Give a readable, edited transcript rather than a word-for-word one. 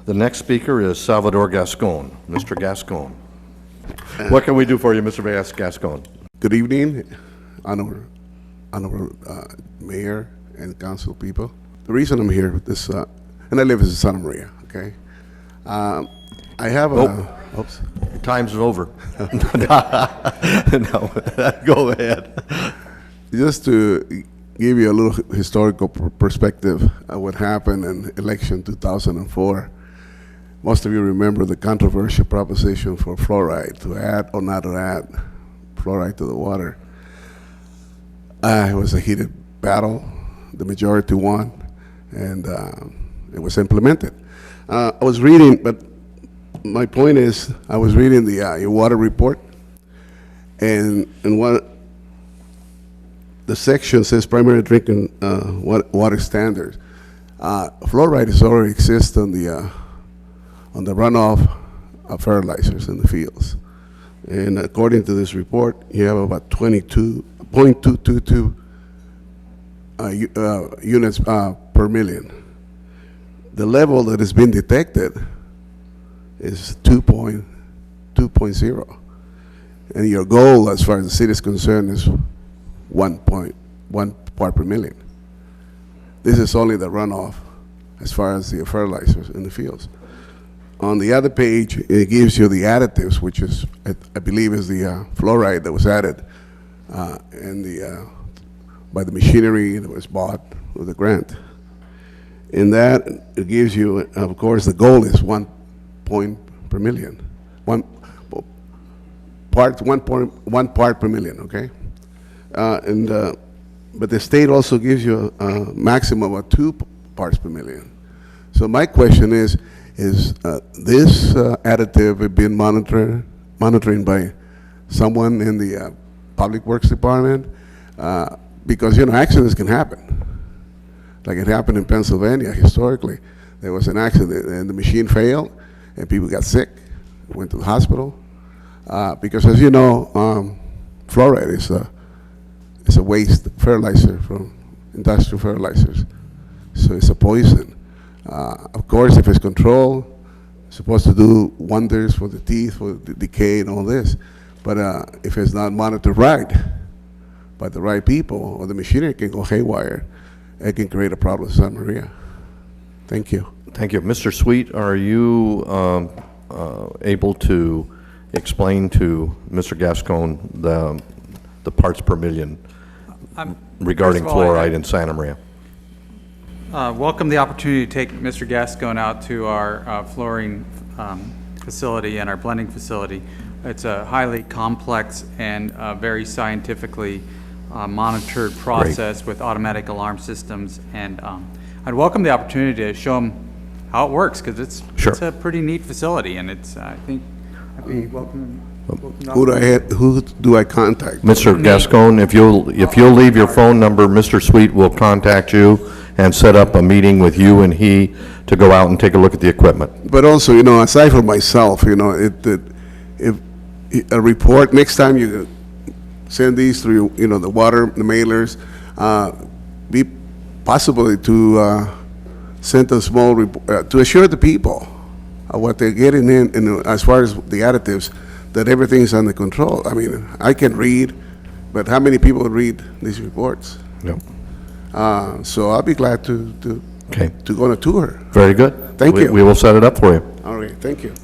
The next speaker is Salvador Gascon. Mr. Gascon. What can we do for you, Mr. Gascon? Good evening, honorable mayor and council people. The reason I'm here with this, and I live in Santa Maria, okay? I have a, oops. Time's over. No, go ahead. Just to give you a little historical perspective of what happened in election 2004. Most of you remember the controversial proposition for fluoride, to add or not to add fluoride to the water. It was a heated battle. The majority won, and it was implemented. I was reading, but my point is, I was reading the your water report, and what the section says primary drinking water standards. Fluoride is already exists on the runoff of fertilizers in the fields. And according to this report, you have about 22.222 units per million. The level that has been detected is 2.0. And your goal, as far as the city is concerned, is 1.1 part per million. This is only the runoff as far as the fertilizers in the fields. On the other page, it gives you the additives, which is, I believe, is the fluoride that was added by the machinery that was bought with the grant. In that, it gives you, of course, the goal is 1 point per million, one part per million. Okay, but the state also gives you a maximum of 2 parts per million. So my question is this additive being monitoring by someone in the Public Works Department? Because, you know, accidents can happen. Like it happened in Pennsylvania historically. There was an accident and the machine failed and people got sick, went to the hospital. Because as you know, fluoride is a waste fertilizer from industrial fertilizers. So it's a poison. Of course, if it's controlled, it's supposed to do wonders for the teeth, for the decay and all this. But if it's not monitored right by the right people, or the machinery can go haywire, it can create a problem in Santa Maria. Thank you. Thank you. Mr. Sweet, are you able to explain to Mr. Gascon the parts per million regarding fluoride in Santa Maria? Welcome the opportunity to take Mr. Gascon out to our fluorine facility and our blending facility. It's a highly complex and very scientifically monitored process. Great. With automatic alarm systems, and I'd welcome the opportunity to show him how it works, because it's a pretty neat facility, and it's I think I'd be welcome. Who do I contact? Mr. Gascon, if you'll leave your phone number, Mr. Sweet will contact you and set up a meeting with you and he to go out and take a look at the equipment. But also, you know, aside from myself, you know, if a report, next time you send these through, you know, the water, the mailers, be possibly to send a small report to assure the people of what they're getting in as far as the additives, that everything's under control. I mean, I can read, but how many people read these reports? No. So I'll be glad to go on a tour. Very good. Thank you. We will set it up for you. All right, thank you.